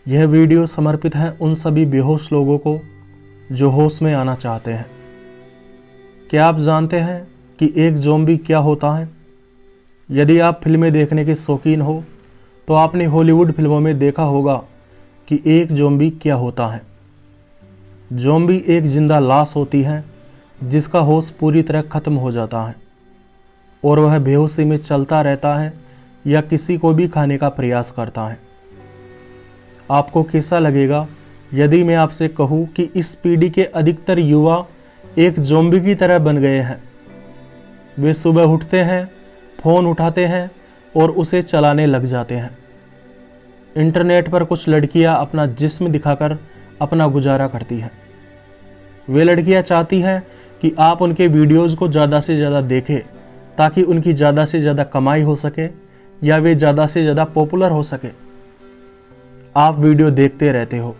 यह वीडियो समर्पित है उन सभी बेहोश लोगों को जो होश में आना चाहते हैं। क्या आप जानते हैं कि एक ज़ॉम्बी क्या होता है? यदि आप फिल्में देखने के शौकीन हो तो आपने हॉलीवुड फिल्मों में देखा होगा कि एक ज़ॉम्बी क्या होता है। ज़ॉम्बी एक जिंदा लाश होती है जिसका होश पूरी तरह ख़त्म हो जाता है और वह बेहोशी में चलता रहता है या किसी को भी खाने का प्रयास करता है। आपको कैसा लगेगा यदि मैं आपसे कहूँ कि इस पीढ़ी के अधिकतर युवा एक ज़ॉम्बी की तरह बन गए हैं। वे सुबह उठते हैं, फ़ोन उठाते हैं और उसे चलाने लग जाते हैं। इंटरनेट पर कुछ लड़कियां अपना जिस्म दिखाकर अपना गुजारा करती हैं। वे लड़कियां चाहती हैं कि आप उनके वीडियोज़ को ज़्यादा से ज़्यादा देखें ताकि उनकी ज़्यादा से ज़्यादा कमाई हो सके या वे ज़्यादा से ज़्यादा पॉपुलर हो सके। आप वीडियो देखते रहते हो,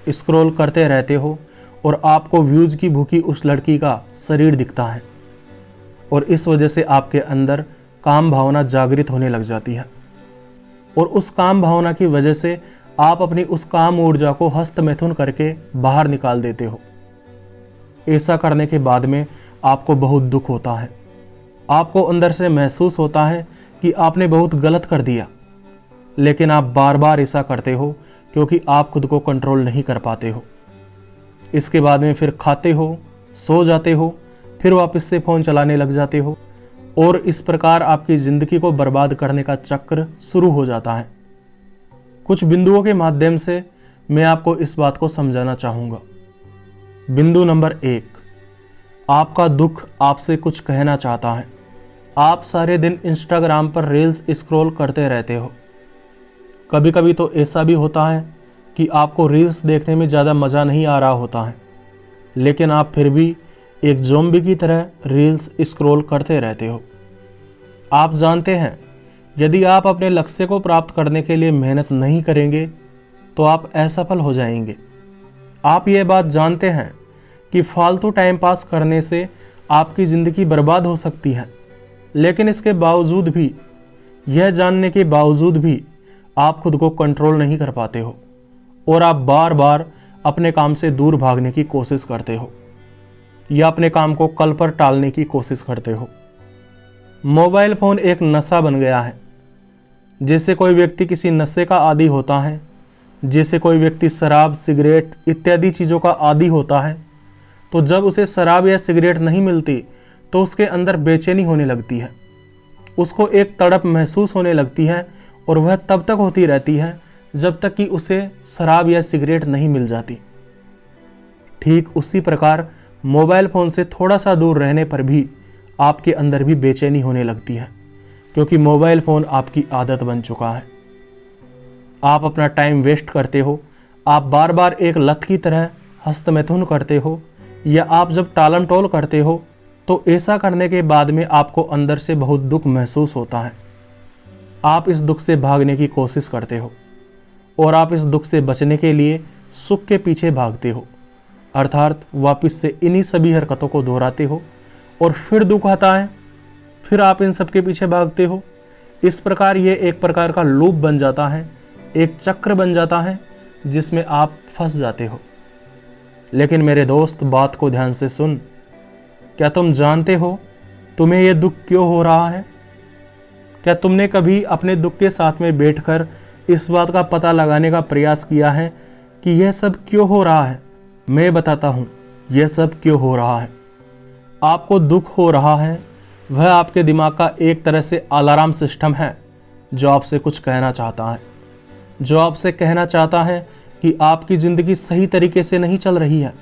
स्क्रॉल करते रहते हो और आपको व्यूज़ की भूखी उस लड़की का शरीर दिखता है और इस वजह से आपके अंदर काम भावना जागृत होने लग जाती है और उस काम भावना की वजह से आप अपनी उस काम ऊर्जा को हस्तमैथुन करके बाहर निकाल देते हो। ऐसा करने के बाद में आपको बहुत दुख होता है। आपको अंदर से महसूस होता है कि आपने बहुत गलत कर दिया, लेकिन आप बार बार ऐसा करते हो क्योंकि आप खुद को कंट्रोल नहीं कर पाते हो। इसके बाद में फिर खाते हो, सो जाते हो, फिर वापस से फ़ोन चलाने लग जाते हो और इस प्रकार आपकी ज़िंदगी को बर्बाद करने का चक्र शुरू हो जाता है। कुछ बिंदुओं के माध्यम से मैं आपको इस बात को समझाना चाहूँगा। बिंदु नंबर 1, आपका दुख आपसे कुछ कहना चाहता है। आप सारे दिन इंस्टाग्राम पर रील्स स्क्रॉल करते रहते हो। कभी कभी तो ऐसा भी होता है कि आपको रील्स देखने में ज़्यादा मज़ा नहीं आ रहा होता है, लेकिन आप फिर भी एक ज़ॉम्बी की तरह रील्स स्क्रॉल करते रहते हो। आप जानते हैं यदि आप अपने लक्ष्य को प्राप्त करने के लिए मेहनत नहीं करेंगे तो आप असफल हो जाएंगे। आप ये बात जानते हैं कि फालतू टाइम पास करने से आपकी ज़िंदगी बर्बाद हो सकती है, लेकिन इसके बावजूद भी, यह जानने के बावजूद भी आप खुद को कंट्रोल नहीं कर पाते हो और आप बार बार अपने काम से दूर भागने की कोशिश करते हो या अपने काम को कल पर टालने की कोशिश करते हो। मोबाइल फ़ोन एक नशा बन गया है। जैसे कोई व्यक्ति किसी नशे का आदी होता है, जैसे कोई व्यक्ति शराब, सिगरेट इत्यादि चीज़ों का आदी होता है, तो जब उसे शराब या सिगरेट नहीं मिलती तो उसके अंदर बेचैनी होने लगती है, उसको एक तड़प महसूस होने लगती है और वह तब तक होती रहती है जब तक कि उसे शराब या सिगरेट नहीं मिल जाती। ठीक उसी प्रकार मोबाइल फ़ोन से थोड़ा सा दूर रहने पर भी आपके अंदर भी बेचैनी होने लगती है, क्योंकि मोबाइल फ़ोन आपकी आदत बन चुका है। आप अपना टाइम वेस्ट करते हो, आप बार बार एक लत की तरह हस्तमैथुन करते हो या आप जब टालम टोल करते हो तो ऐसा करने के बाद में आपको अंदर से बहुत दुख महसूस होता है। आप इस दुख से भागने की कोशिश करते हो और आप इस दुख से बचने के लिए सुख के पीछे भागते हो, अर्थात वापस से इन्हीं सभी हरकतों को दोहराते हो और फिर दुख आता है, फिर आप इन सब के पीछे भागते हो। इस प्रकार ये एक प्रकार का लूप बन जाता है, एक चक्र बन जाता है जिसमें आप फंस जाते हो। लेकिन मेरे दोस्त, बात को ध्यान से सुन। क्या तुम जानते हो तुम्हें यह दुख क्यों हो रहा है? क्या तुमने कभी अपने दुख के साथ में बैठकर इस बात का पता लगाने का प्रयास किया है कि यह सब क्यों हो रहा है? मैं बताता हूँ यह सब क्यों हो रहा है। आपको दुख हो रहा है, वह आपके दिमाग का एक तरह से अलार्म सिस्टम है जो आपसे कुछ कहना चाहता है, जो आपसे कहना चाहता है कि आपकी ज़िंदगी सही तरीके से नहीं चल रही है।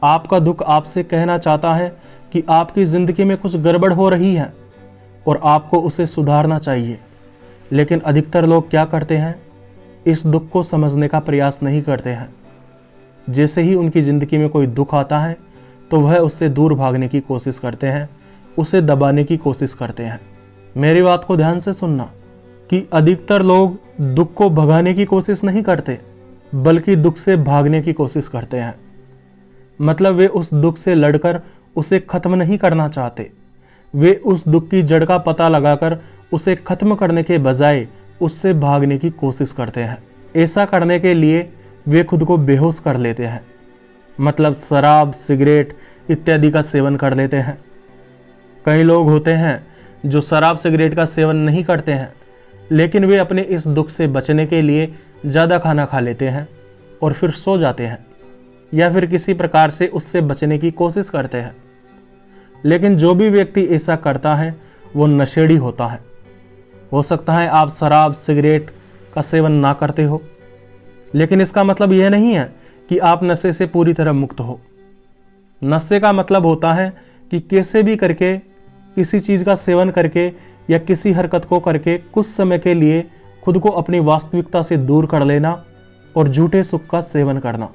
आपका दुख आपसे कहना चाहता है कि आपकी ज़िंदगी में कुछ गड़बड़ हो रही है और आपको उसे सुधारना चाहिए। लेकिन अधिकतर लोग क्या करते हैं, इस दुख को समझने का प्रयास नहीं करते हैं। जैसे ही उनकी ज़िंदगी में कोई दुख आता है तो वह उससे दूर भागने की कोशिश करते हैं, उसे दबाने की कोशिश करते हैं। मेरी बात को ध्यान से सुनना कि अधिकतर लोग दुख को भगाने की कोशिश नहीं करते, बल्कि दुख से भागने की कोशिश करते हैं। मतलब वे उस दुख से लड़कर उसे ख़त्म नहीं करना चाहते, वे उस दुख की जड़ का पता लगाकर उसे ख़त्म करने के बजाय उससे भागने की कोशिश करते हैं। ऐसा करने के लिए वे खुद को बेहोश कर लेते हैं, मतलब शराब, सिगरेट इत्यादि का सेवन कर लेते हैं। कई लोग होते हैं जो शराब सिगरेट का सेवन नहीं करते हैं, लेकिन वे अपने इस दुख से बचने के लिए ज़्यादा खाना खा लेते हैं और फिर सो जाते हैं, या फिर किसी प्रकार से उससे बचने की कोशिश करते हैं। लेकिन जो भी व्यक्ति ऐसा करता है वो नशेड़ी होता है। हो सकता है आप शराब सिगरेट का सेवन ना करते हो, लेकिन इसका मतलब यह नहीं है कि आप नशे से पूरी तरह मुक्त हो। नशे का मतलब होता है कि कैसे भी करके, किसी चीज़ का सेवन करके या किसी हरकत को करके कुछ समय के लिए खुद को अपनी वास्तविकता से दूर कर लेना और झूठे सुख का सेवन करना।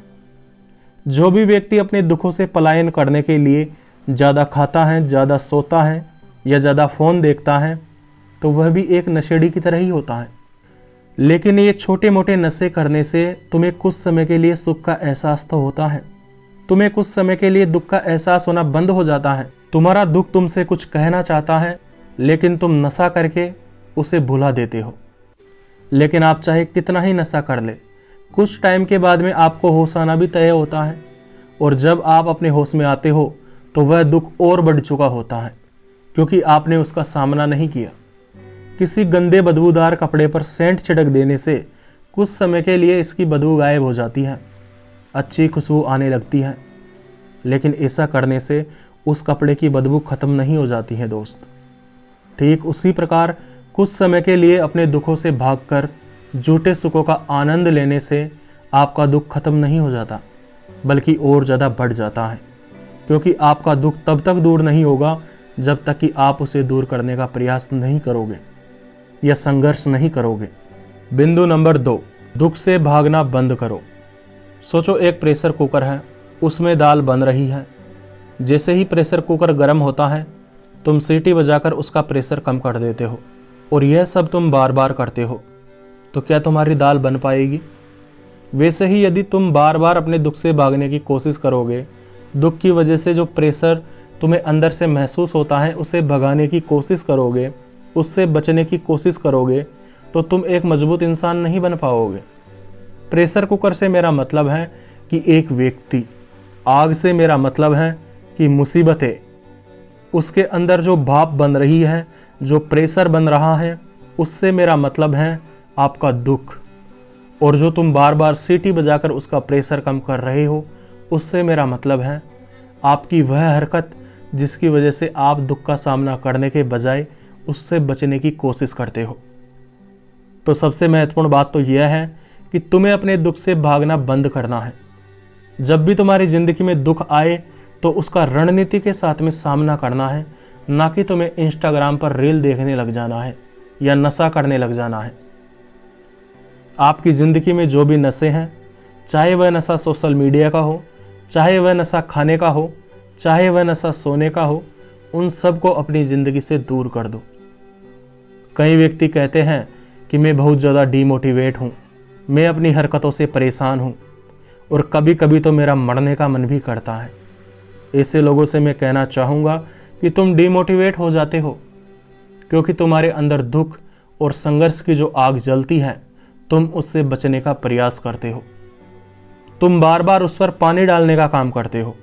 जो भी व्यक्ति अपने दुखों से पलायन करने के लिए ज़्यादा खाता है, ज़्यादा सोता है या ज़्यादा फ़ोन देखता है, तो वह भी एक नशेड़ी की तरह ही होता है। लेकिन ये छोटे मोटे नशे करने से तुम्हें कुछ समय के लिए सुख का एहसास तो होता है, तुम्हें कुछ समय के लिए दुख का एहसास होना बंद हो जाता है। तुम्हारा दुख तुमसे कुछ कहना चाहता है, लेकिन तुम नशा करके उसे भुला देते हो। लेकिन आप चाहे कितना ही नशा कर ले, कुछ टाइम के बाद में आपको होश आना भी तय होता है, और जब आप अपने होश में आते हो तो वह दुख और बढ़ चुका होता है, क्योंकि आपने उसका सामना नहीं किया। किसी गंदे बदबूदार कपड़े पर सेंट छिड़क देने से कुछ समय के लिए इसकी बदबू गायब हो जाती है, अच्छी खुशबू आने लगती है, लेकिन ऐसा करने से उस कपड़े की बदबू खत्म नहीं हो जाती है दोस्त। ठीक उसी प्रकार कुछ समय के लिए अपने दुखों से भागकर झूठे सुखों का आनंद लेने से आपका दुख खत्म नहीं हो जाता, बल्कि और ज़्यादा बढ़ जाता है, क्योंकि आपका दुख तब तक दूर नहीं होगा जब तक कि आप उसे दूर करने का प्रयास नहीं करोगे या संघर्ष नहीं करोगे। बिंदु नंबर 2, दुख से भागना बंद करो। सोचो एक प्रेशर कुकर है, उसमें दाल बन रही है। जैसे ही प्रेशर कुकर गर्म होता है, तुम सीटी बजाकर उसका प्रेशर कम कर देते हो, और यह सब तुम बार बार करते हो, तो क्या तुम्हारी दाल बन पाएगी? वैसे ही यदि तुम बार बार अपने दुख से भागने की कोशिश करोगे, दुख की वजह से जो प्रेशर तुम्हें अंदर से महसूस होता है उसे भगाने की कोशिश करोगे, उससे बचने की कोशिश करोगे, तो तुम एक मजबूत इंसान नहीं बन पाओगे। प्रेशर कुकर से मेरा मतलब है कि एक व्यक्ति, आग से मेरा मतलब है कि मुसीबतें, उसके अंदर जो भाप बन रही है, जो प्रेशर बन रहा है, उससे मेरा मतलब है आपका दुख। और जो तुम बार बार सीटी बजाकर उसका प्रेशर कम कर रहे हो, उससे मेरा मतलब है आपकी वह हरकत जिसकी वजह से आप दुख का सामना करने के बजाय उससे बचने की कोशिश करते हो। तो सबसे महत्वपूर्ण बात तो यह है कि तुम्हें अपने दुख से भागना बंद करना है। जब भी तुम्हारी जिंदगी में दुख आए तो उसका रणनीति के साथ में सामना करना है, ना कि तुम्हें इंस्टाग्राम पर रील देखने लग जाना है या नशा करने लग जाना है। आपकी ज़िंदगी में जो भी नशे हैं, चाहे वह नशा सोशल मीडिया का हो, चाहे वह नशा खाने का हो, चाहे वह नशा सोने का हो, उन सब को अपनी ज़िंदगी से दूर कर दो। कई व्यक्ति कहते हैं कि मैं बहुत ज़्यादा डीमोटिवेट हूँ, मैं अपनी हरकतों से परेशान हूँ, और कभी कभी तो मेरा मरने का मन भी करता है। ऐसे लोगों से मैं कहना चाहूँगा कि तुम डीमोटिवेट हो जाते हो, क्योंकि तुम्हारे अंदर दुख और संघर्ष की जो आग जलती है, तुम उससे बचने का प्रयास करते हो। तुम बार बार उस पर पानी डालने का काम करते हो।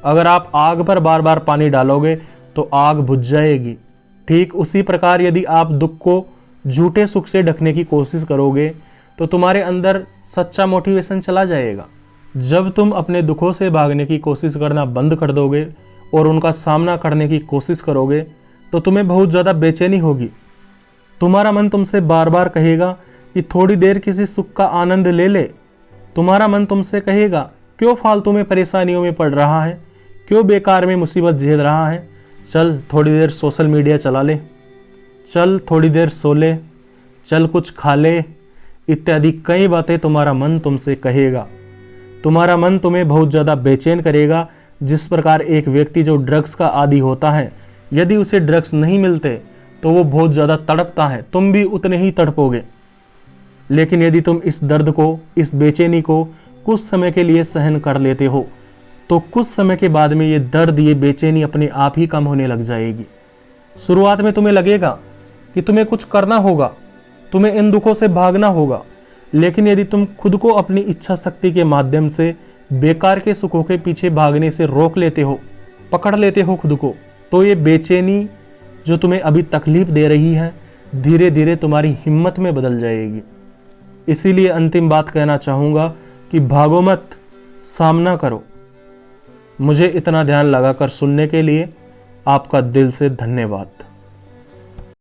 अगर आप आग पर बार बार पानी डालोगे तो आग बुझ जाएगी। ठीक उसी प्रकार यदि आप दुख को झूठे सुख से ढकने की कोशिश करोगे तो तुम्हारे अंदर सच्चा मोटिवेशन चला जाएगा। जब तुम अपने दुखों से भागने की कोशिश करना बंद कर दोगे और उनका सामना करने की कोशिश करोगे तो तुम्हें बहुत ज़्यादा बेचैनी होगी। तुम्हारा मन तुमसे बार बार कहेगा कि थोड़ी देर किसी सुख का आनंद ले ले। तुम्हारा मन तुमसे कहेगा क्यों फालतू में परेशानियों में पड़ रहा है, क्यों बेकार में मुसीबत झेल रहा है, चल थोड़ी देर सोशल मीडिया चला ले, चल थोड़ी देर सो ले, चल कुछ खा ले, इत्यादि कई बातें तुम्हारा मन तुमसे कहेगा। तुम्हारा मन तुम्हें बहुत ज़्यादा बेचैन करेगा। जिस प्रकार एक व्यक्ति जो ड्रग्स का आदी होता है, यदि उसे ड्रग्स नहीं मिलते तो वो बहुत ज़्यादा तड़पता है, तुम भी उतने ही तड़पोगे। लेकिन यदि तुम इस दर्द को, इस बेचैनी को कुछ समय के लिए सहन कर लेते हो तो कुछ समय के बाद में ये दर्द, ये बेचैनी अपने आप ही कम होने लग जाएगी। शुरुआत में तुम्हें लगेगा कि तुम्हें कुछ करना होगा, तुम्हें इन दुखों से भागना होगा, लेकिन यदि तुम खुद को अपनी इच्छा शक्ति के माध्यम से बेकार के सुखों के पीछे भागने से रोक लेते हो, पकड़ लेते हो खुद को, तो ये बेचैनी जो तुम्हें अभी तकलीफ दे रही है धीरे धीरे तुम्हारी हिम्मत में बदल जाएगी। इसीलिए अंतिम बात कहना चाहूँगा कि भागो मत, सामना करो। मुझे इतना ध्यान लगाकर सुनने के लिए आपका दिल से धन्यवाद।